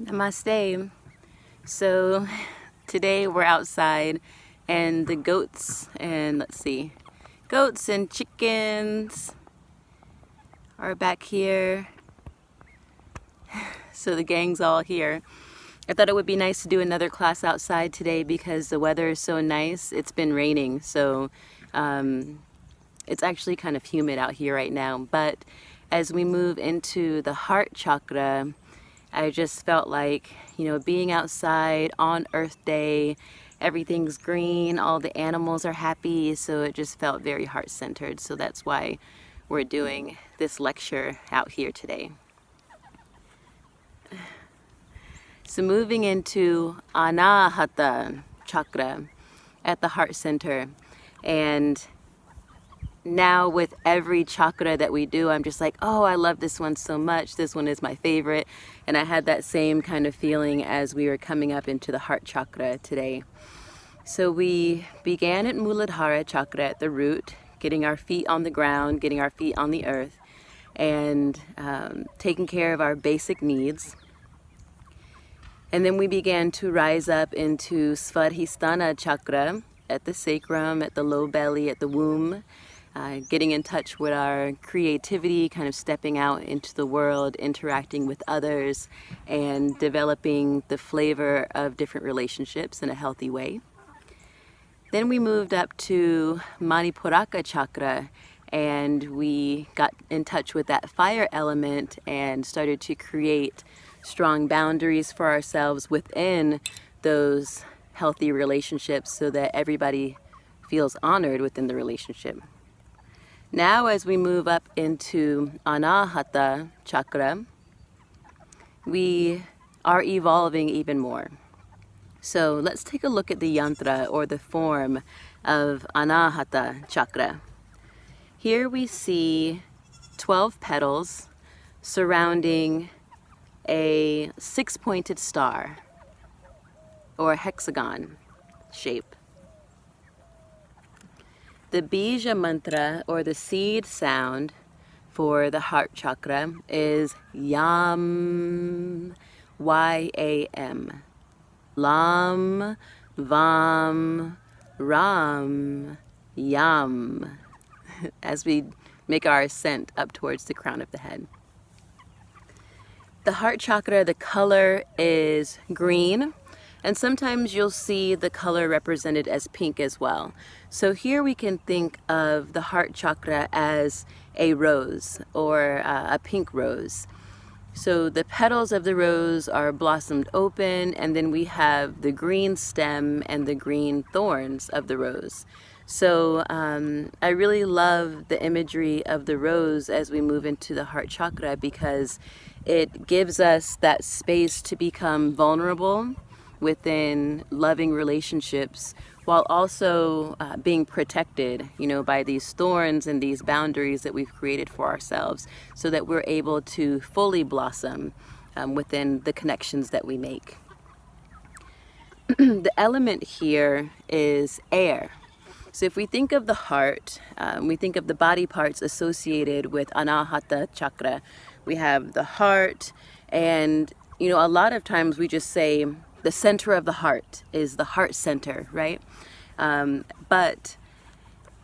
Namaste. So today we're outside and the goats and goats and chickens are back here. So the gang's all here. I thought it would be nice to do another class outside today because the weather is so nice. It's been raining, so it's actually kind of humid out here right now. But as we move into the heart chakra, I just felt like, being outside on Earth Day, everything's green, all the animals are happy, so it just felt very heart-centered. So that's why we're doing this lecture out here today. So moving into Anāhata chakra at the heart center, and now with every chakra that we do, I'm just like, oh, I love this one so much. This one is my favorite. And I had that same kind of feeling as we were coming up into the heart chakra today. So we began at Muladhara chakra at the root, getting our feet on the ground, getting our feet on the earth, and taking care of our basic needs. And then we began to rise up into Svadhisthana chakra at the sacrum, at the low belly, at the womb, getting in touch with our creativity, kind of stepping out into the world, interacting with others, and developing the flavor of different relationships in a healthy way. Then we moved up to Manipuraka chakra, and we got in touch with that fire element and started to create strong boundaries for ourselves within those healthy relationships so that everybody feels honored within the relationship. Now as we move up into Anāhata chakra, we are evolving even more. So let's take a look at the yantra, or the form of Anāhata chakra. Here we see 12 petals surrounding a 6-pointed star or hexagon shape. The bija mantra, or the seed sound for the heart chakra, is Yam, Y-A-M. Lam, Vam, Ram, Yam, as we make our ascent up towards the crown of the head. The heart chakra, the color is green, and sometimes you'll see the color represented as pink as well. So here we can think of the heart chakra as a rose, or a pink rose. So the petals of the rose are blossomed open, and then we have the green stem and the green thorns of the rose. So I really love the imagery of the rose as we move into the heart chakra, because it gives us that space to become vulnerable within loving relationships, while also being protected, by these thorns and these boundaries that we've created for ourselves, so that we're able to fully blossom within the connections that we make. The element here is air. So if we think of the heart, we think of the body parts associated with Anāhata chakra. We have the heart, and a lot of times we just say the center of the heart is the heart center, right? But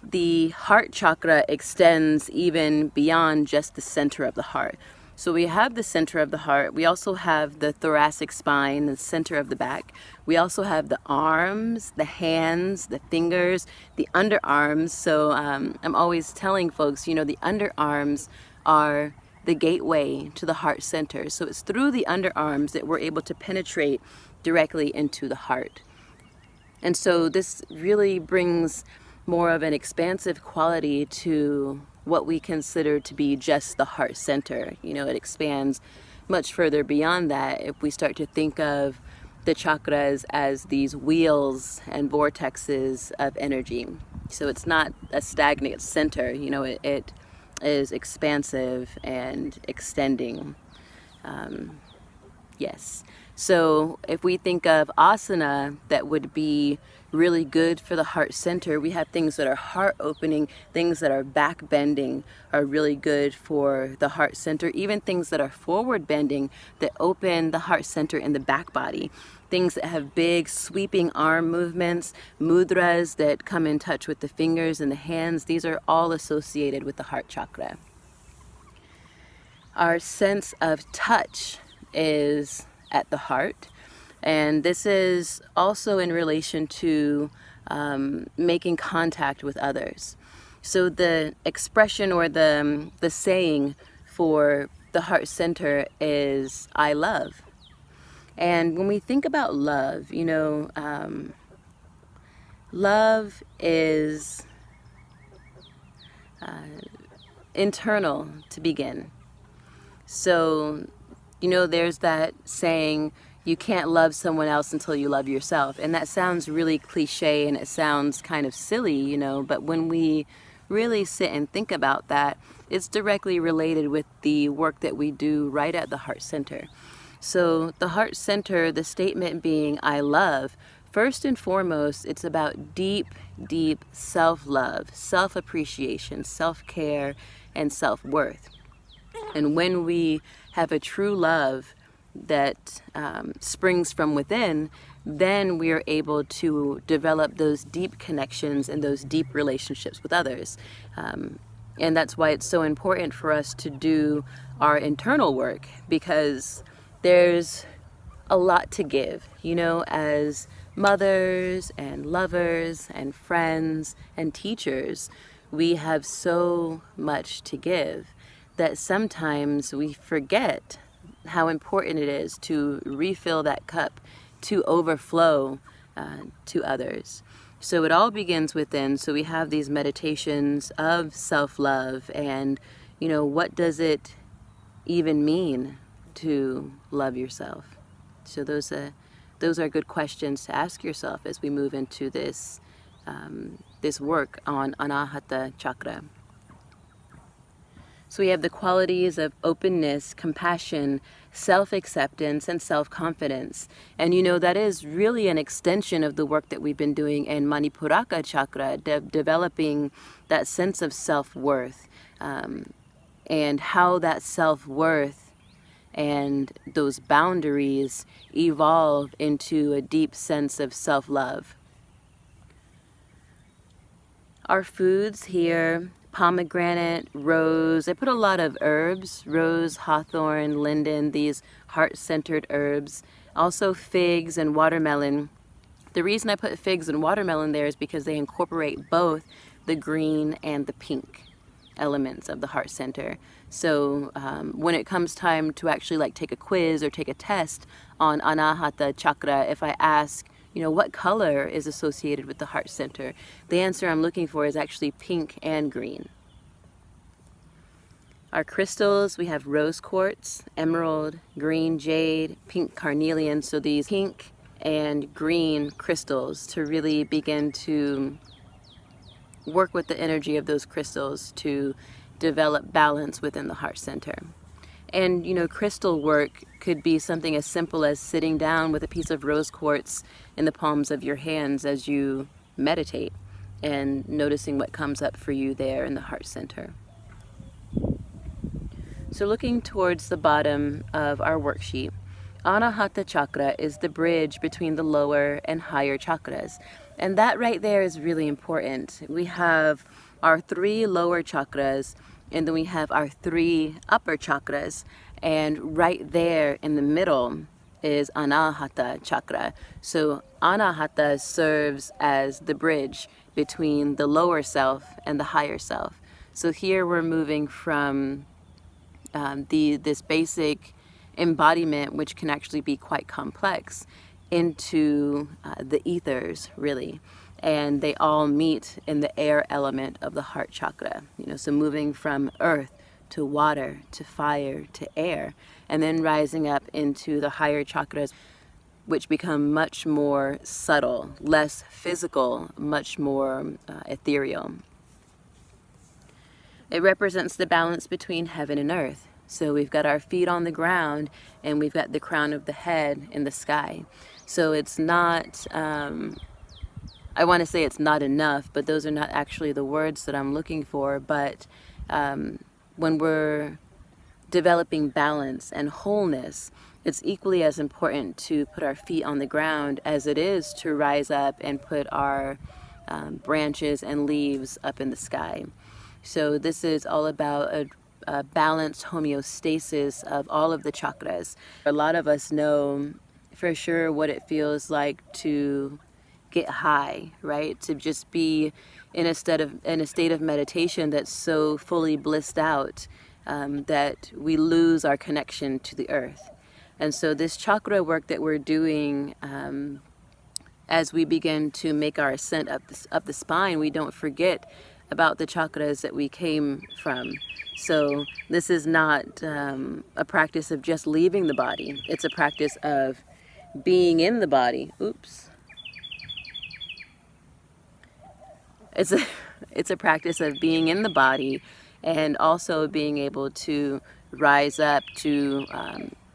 the heart chakra extends even beyond just the center of the heart. So we have the center of the heart. We also have the thoracic spine, the center of the back. We also have the arms, the hands, the fingers, the underarms. So I'm always telling folks, the underarms are the gateway to the heart center. So it's through the underarms that we're able to penetrate directly into the heart. And so this really brings more of an expansive quality to what we consider to be just the heart center. It expands much further beyond that if we start to think of the chakras as these wheels and vortexes of energy. So it's not a stagnant center, it is expansive and extending. Yes. So if we think of asana, that would be really good for the heart center. We have things that are heart opening, things that are back bending are really good for the heart center, even things that are forward bending that open the heart center in the back body. Things that have big sweeping arm movements, mudras that come in touch with the fingers and the hands, these are all associated with the heart chakra. Our sense of touch is at the heart, and this is also in relation to making contact with others. So the expression or the saying for the heart center is "I love." And when we think about love, you know, love is internal to begin. So, you know, there's that saying, you can't love someone else until you love yourself. And that sounds really cliche and it sounds kind of silly, you know, but when we really sit and think about that, it's directly related with the work that we do right at the heart center. So the heart center, the statement being, I love, first and foremost, it's about deep, deep self-love, self-appreciation, self-care, and self-worth. And when we have a true love that springs from within, then we are able to develop those deep connections and those deep relationships with others. And that's why it's so important for us to do our internal work, because there's a lot to give, you know, as mothers and lovers and friends and teachers. We have so much to give that sometimes we forget how important it is to refill that cup, to overflow to others. So it all begins within. So we have these meditations of self-love, and, you know, what does it even mean to love yourself? So those are good questions to ask yourself as we move into this this work on Anāhata chakra. So we have the qualities of openness, compassion, self-acceptance, and self-confidence. And you know, that is really an extension of the work that we've been doing in Manipuraka chakra, developing that sense of self-worth, and how that self-worth and those boundaries evolve into a deep sense of self-love. Our foods here, pomegranate, rose. I put a lot of herbs, rose, hawthorn, linden, these heart-centered herbs. Also figs and watermelon. The reason I put figs and watermelon there is because they incorporate both the green and the pink elements of the heart center. So when it comes time to actually like take a quiz or take a test on Anāhata chakra, if I ask, you know, what color is associated with the heart center, the answer I'm looking for is actually pink and green. Our crystals, we have rose quartz, emerald, green jade, pink carnelian. So these pink and green crystals to really begin to work with the energy of those crystals to develop balance within the heart center. And, you know, crystal work could be something as simple as sitting down with a piece of rose quartz in the palms of your hands as you meditate and noticing what comes up for you there in the heart center. So looking towards the bottom of our worksheet, Anāhata chakra is the bridge between the lower and higher chakras. And that right there is really important. We have our 3 lower chakras, and then we have our 3 upper chakras. And right there in the middle is Anāhata chakra. So Anāhata serves as the bridge between the lower self and the higher self. So here we're moving from this basic embodiment, which can actually be quite complex, into the ethers, really. And they all meet in the air element of the heart chakra. You know, so moving from earth to water to fire to air, and then rising up into the higher chakras, which become much more subtle, less physical, much more ethereal. It represents the balance between heaven and earth. So we've got our feet on the ground and we've got the crown of the head in the sky. So it's not I want to say it's not enough, but those are not actually the words that I'm looking for. But when we're developing balance and wholeness, it's equally as important to put our feet on the ground as it is to rise up and put our branches and leaves up in the sky. So this is all about a balanced homeostasis of all of the chakras. A lot of us know for sure what it feels like to get high, right? To just be in a state of meditation that's so fully blissed out that we lose our connection to the earth. And so this chakra work that we're doing as we begin to make our ascent up the spine, we don't forget about the chakras that we came from. So this is not a practice of just leaving the body. It's a practice of being in the body. Oops. It's a practice of being in the body and also being able to rise up, to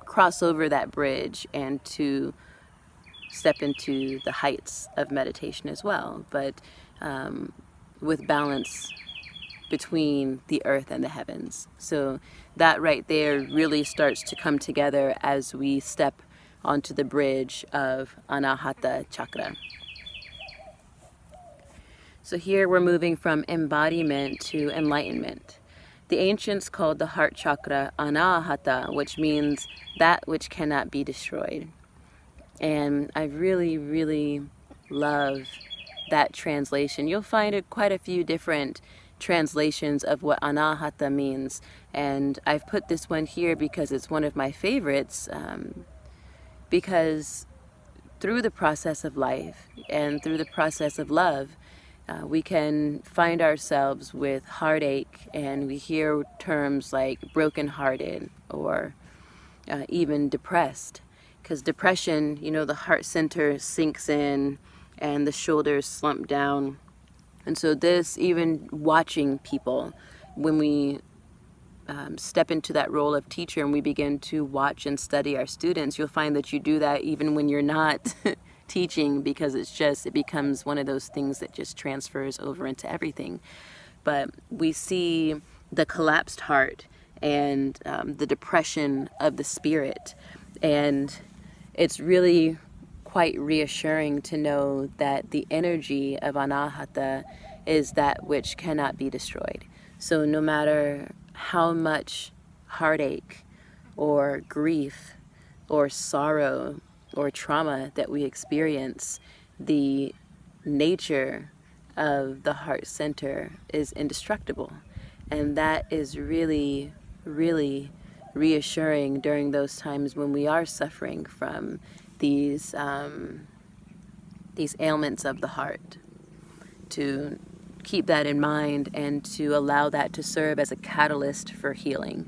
cross over that bridge and to step into the heights of meditation as well, but with balance between the earth and the heavens. So that right there really starts to come together as we step onto the bridge of Anāhata chakra. So here we're moving from embodiment to enlightenment. The ancients called the heart chakra Anāhata, which means that which cannot be destroyed. And I really, really love that translation. You'll find quite a few different translations of what Anāhata means. And I've put this one here because it's one of my favorites, because through the process of life and through the process of love, we can find ourselves with heartache, and we hear terms like brokenhearted or even depressed. Because depression, you know, the heart center sinks in and the shoulders slump down. And so this, even watching people, when we step into that role of teacher and we begin to watch and study our students, you'll find that you do that even when you're not teaching, because it becomes one of those things that just transfers over into everything. But we see the collapsed heart and the depression of the spirit, and it's really quite reassuring to know that the energy of Anāhata is that which cannot be destroyed. So no matter how much heartache or grief or sorrow or trauma that we experience, the nature of the heart center is indestructible. And that is really, really reassuring during those times when we are suffering from these ailments of the heart, to keep that in mind and to allow that to serve as a catalyst for healing.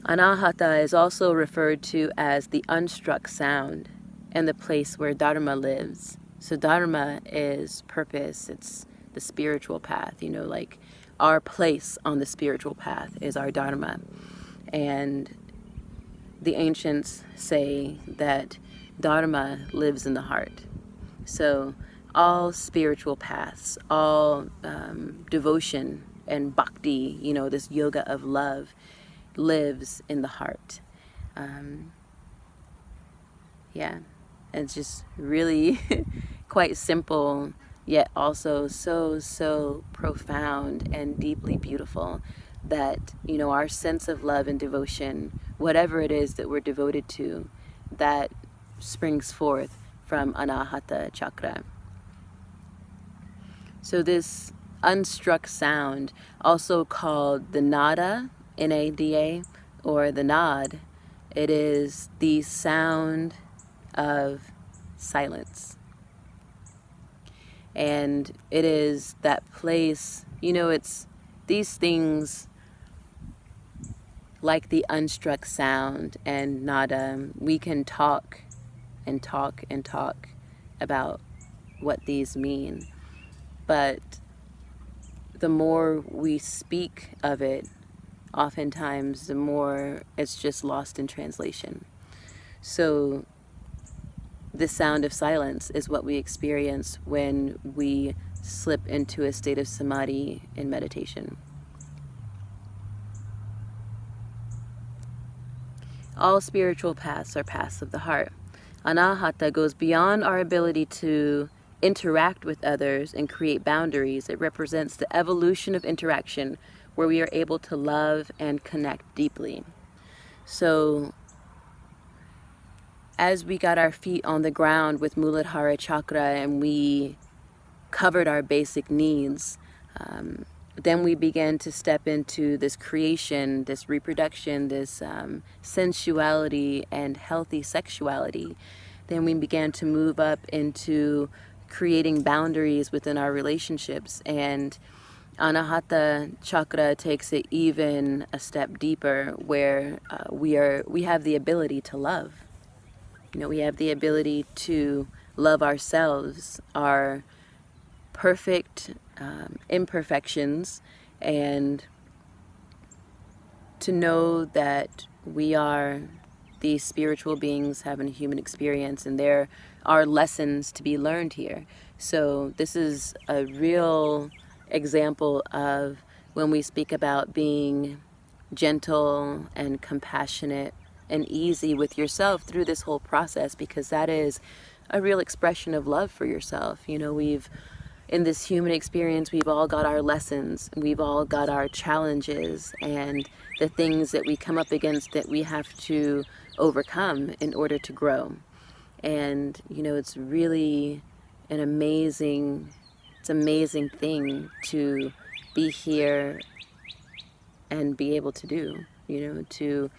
Anāhata is also referred to as the unstruck sound and the place where Dharma lives. So Dharma is purpose, it's the spiritual path, you know, like our place on the spiritual path is our Dharma. And the ancients say that Dharma lives in the heart. So all spiritual paths, all devotion and bhakti, you know, this yoga of love, lives in the heart. Yeah, it's just really quite simple, yet also so profound and deeply beautiful, that, you know, our sense of love and devotion, whatever it is that we're devoted to, that springs forth from Anāhata chakra. So this unstruck sound, also called the nada, N-A-D-A, or the nad, it is the sound of silence. And it is that place, you know, it's these things like the unstruck sound and nada, we can talk and talk and talk about what these mean. But the more we speak of it, oftentimes the more it's just lost in translation. So the sound of silence is what we experience when we slip into a state of samadhi in meditation. All spiritual paths are paths of the heart. Anāhata goes beyond our ability to interact with others and create boundaries. It represents the evolution of interaction where we are able to love and connect deeply. So as we got our feet on the ground with Muladhara Chakra and we covered our basic needs, then we began to step into this creation, this reproduction, this sensuality and healthy sexuality. Then we began to move up into creating boundaries within our relationships, and Anāhata Chakra takes it even a step deeper, where we have the ability to love. We have the ability to love ourselves, our perfect imperfections, and to know that we are these spiritual beings having a human experience, and there are lessons to be learned here. So this is a real example of when we speak about being gentle and compassionate and easy with yourself through this whole process, because that is a real expression of love for yourself. In this human experience, we've all got our lessons, we've all got our challenges, and the things that we come up against that we have to overcome in order to grow. And it's really an amazing thing to be here and be able to do, to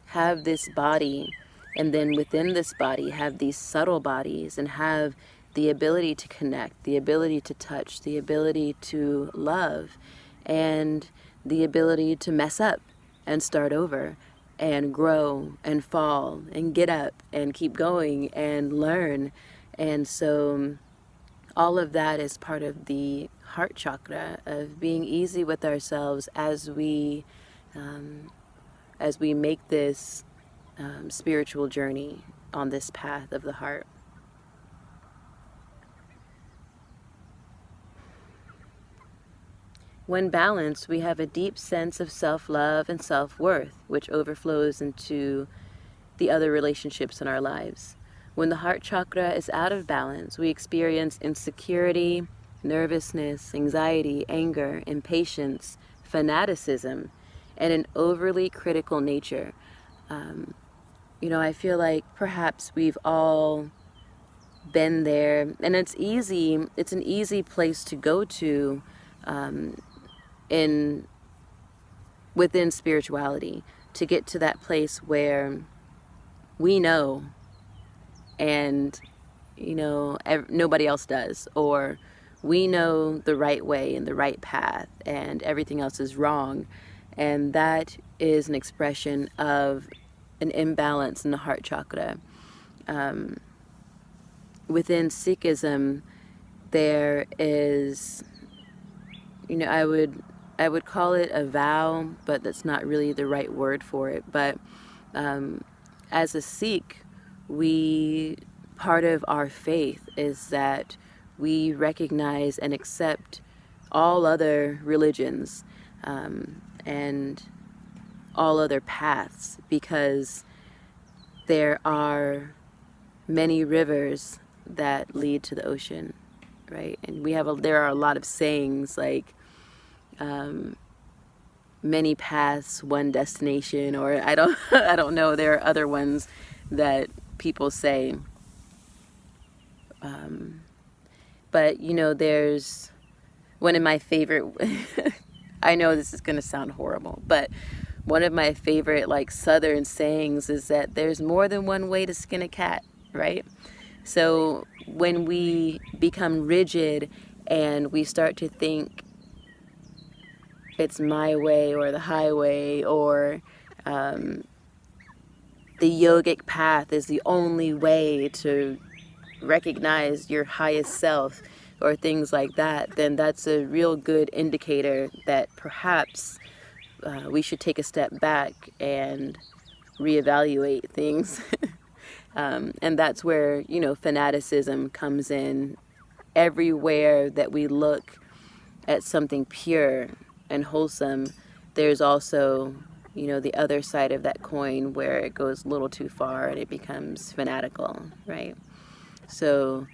have this body, and then within this body have these subtle bodies, and have the ability to connect, the ability to touch, the ability to love, and the ability to mess up and start over and grow and fall and get up and keep going and learn. And so all of that is part of the heart chakra, of being easy with ourselves as we make this spiritual journey on this path of the heart. When balanced, we have a deep sense of self-love and self-worth, which overflows into the other relationships in our lives. When the heart chakra is out of balance, we experience insecurity, nervousness, anxiety, anger, impatience, fanaticism, and an overly critical nature. I feel like perhaps we've all been there, and it's an easy place to go to within spirituality, to get to that place where we know, and nobody else does, or we know the right way and the right path, and everything else is wrong. And that is an expression of an imbalance in the heart chakra. Within Sikhism, there is, I would call it a vow, but that's not really the right word for it. But as a Sikh, part of our faith is that we recognize and accept all other religions and all other paths, because there are many rivers that lead to the ocean, right? And there are a lot of sayings like many paths, one destination, or I don't know. There are other ones that people say. But there's one of my favorite. I know this is going to sound horrible, but one of my favorite Southern sayings is that there's more than one way to skin a cat, right? So when we become rigid and we start to think it's my way or the highway, or the yogic path is the only way to recognize your highest self, or things like that, then that's a real good indicator that perhaps we should take a step back and reevaluate things And that's where, fanaticism comes in. Everywhere that we look at something pure and wholesome, there's also, the other side of that coin where it goes a little too far and it becomes fanatical, right? So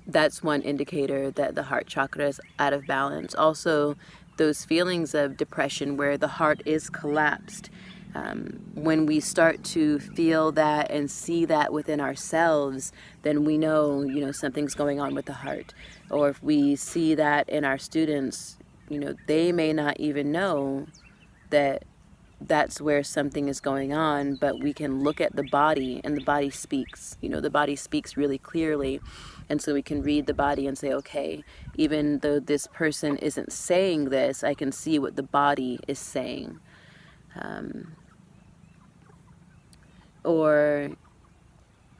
that's one indicator that the heart chakra is out of balance. Also, those feelings of depression where the heart is collapsed. When we start to feel that and see that within ourselves, then we know, something's going on with the heart. Or if we see that in our students, they may not even know that that's where something is going on, but we can look at the body and the body speaks. The body speaks really clearly. And so we can read the body and say, okay, even though this person isn't saying this, I can see what the body is saying. Or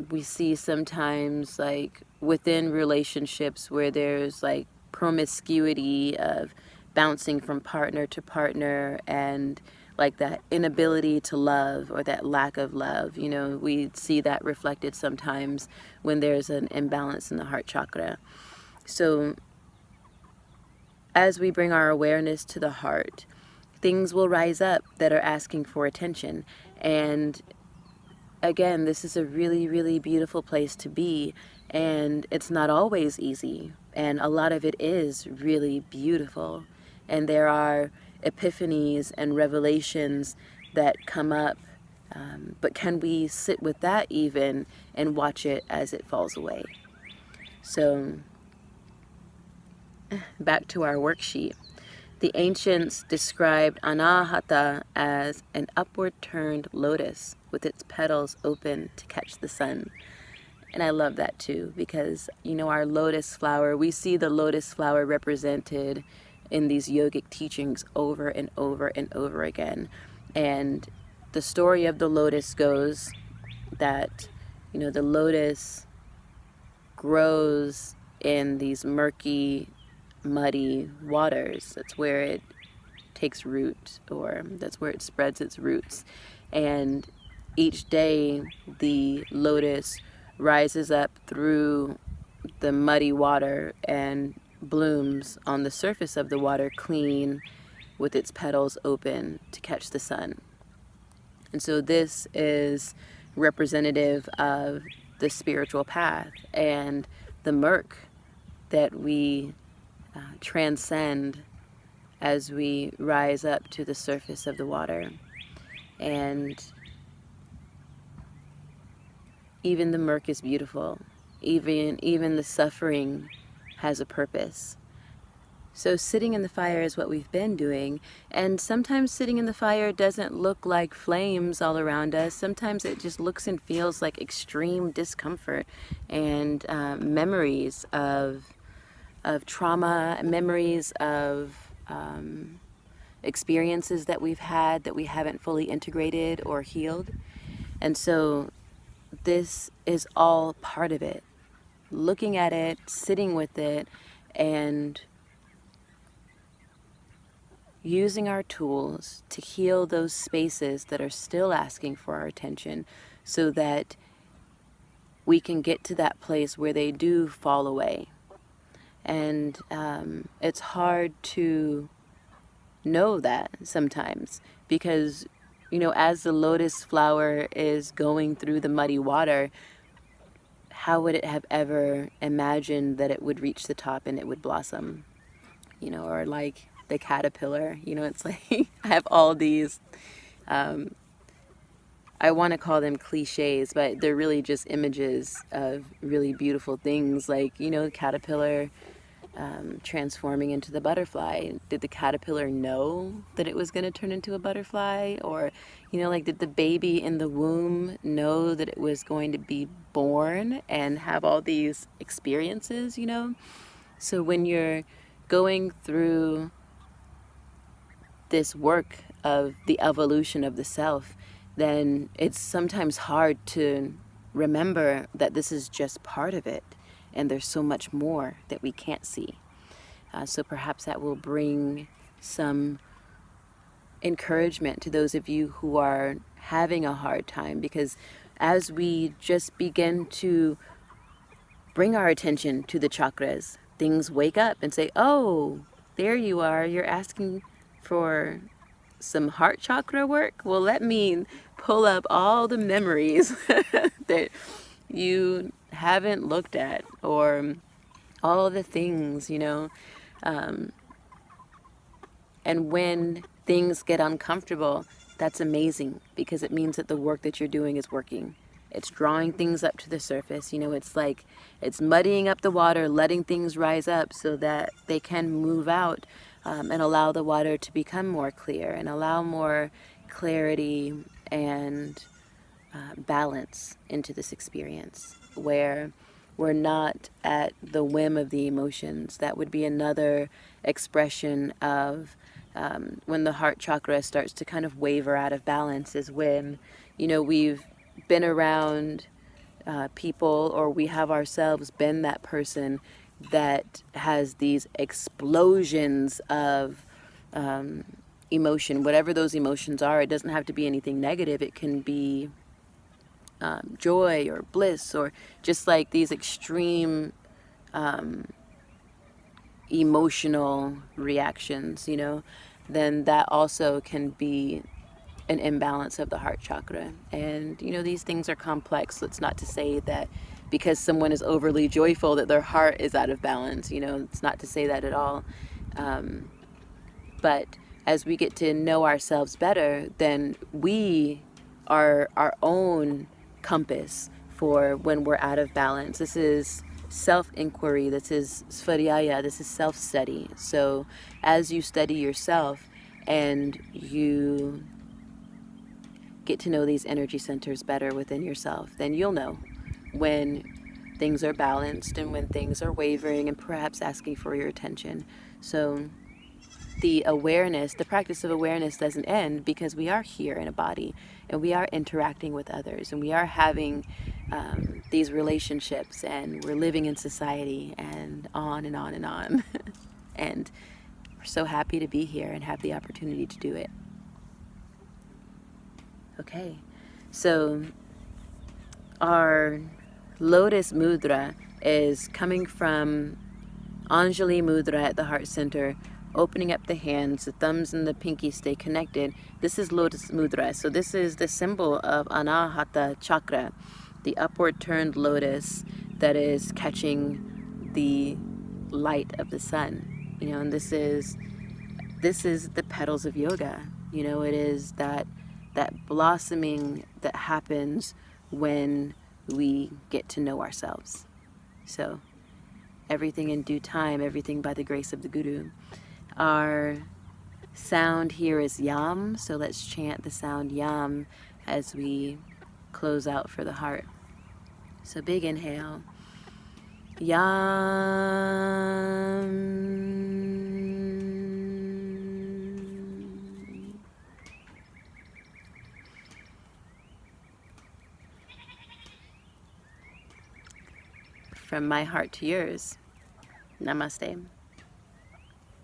we see sometimes like within relationships where there's like promiscuity of bouncing from partner to partner and like that inability to love or that lack of love. We see that reflected sometimes when there's an imbalance in the heart chakra. So as we bring our awareness to the heart, things will rise up that are asking for attention. And again, this is a really, really beautiful place to be, and it's not always easy, and a lot of it is really beautiful, and there are epiphanies and revelations that come up, but can we sit with that even and watch it as it falls away? So back to our worksheet. The ancients described Anāhata as an upward turned lotus with its petals open to catch the sun. And I love that too, because, our lotus flower, we see the lotus flower represented in these yogic teachings over and over and over again. And the story of the lotus goes that, the lotus grows in these murky, muddy waters. That's where it takes root, or that's where it spreads its roots. And each day the lotus rises up through the muddy water and blooms on the surface of the water clean with its petals open to catch the sun. And so this is representative of the spiritual path and the murk that we transcend as we rise up to the surface of the water. And even the murk is beautiful. Even the suffering has a purpose. So sitting in the fire is what we've been doing. And sometimes sitting in the fire doesn't look like flames all around us. Sometimes it just looks and feels like extreme discomfort and memories of trauma, memories of experiences that we've had that we haven't fully integrated or healed. And so this is all part of it. Looking at it, sitting with it, and using our tools to heal those spaces that are still asking for our attention so that we can get to that place where they do fall away. And it's hard to know that sometimes because, as the lotus flower is going through the muddy water, how would it have ever imagined that it would reach the top and it would blossom? Or like the caterpillar, it's like I have all these, I want to call them cliches, but they're really just images of really beautiful things like, the caterpillar transforming into the butterfly. Did the caterpillar know that it was going to turn into a butterfly? Or, did the baby in the womb know that it was going to be born and have all these experiences, So when you're going through this work of the evolution of the self, then it's sometimes hard to remember that this is just part of it. And there's so much more that we can't see. So perhaps that will bring some encouragement to those of you who are having a hard time, because as we just begin to bring our attention to the chakras, things wake up and say, oh, there you are, you're asking for some heart chakra work? Well, let me pull up all the memories that you haven't looked at, or all the things, you know. And when things get uncomfortable, that's amazing, because it means that the work that you're doing is working. It's drawing things up to the surface. You know, it's like it's muddying up the water, letting things rise up so that they can move out, and allow the water to become more clear and allow more clarity and balance into this experience, where we're not at the whim of the emotions. That would be another expression of when the heart chakra starts to kind of waver out of balance, is when, you know, we've been around people, or we have ourselves been that person that has these explosions of emotion, whatever those emotions are. It doesn't have to be anything negative. It can be joy or bliss, or just like these extreme emotional reactions, you know, then that also can be an imbalance of the heart chakra. And, you know, these things are complex. So it's not to say that because someone is overly joyful that their heart is out of balance. You know, it's not to say that at all. But as we get to know ourselves better, then we are our own compass for when we're out of balance. This is self-inquiry. This is svadhyaya. This is self-study. So as you study yourself and you get to know these energy centers better within yourself, then you'll know when things are balanced and when things are wavering and perhaps asking for your attention. So the awareness, the practice of awareness doesn't end, because we are here in a body and we are interacting with others and we are having these relationships and we're living in society and on and on and on. And we're so happy to be here and have the opportunity to do it. Okay, so our lotus mudra is coming from Anjali mudra at the heart center, opening up the hands, the thumbs and the pinky stay connected. This is lotus mudra. So this is the symbol of Anāhata chakra, the upward turned lotus that is catching the light of the sun. You know, and this is the petals of yoga. You know, it is that blossoming that happens when we get to know ourselves. So everything in due time, everything by the grace of the Guru. Our sound here is Yam, so let's chant the sound Yam as we close out for the heart. So big inhale. Yam. From my heart to yours, namaste.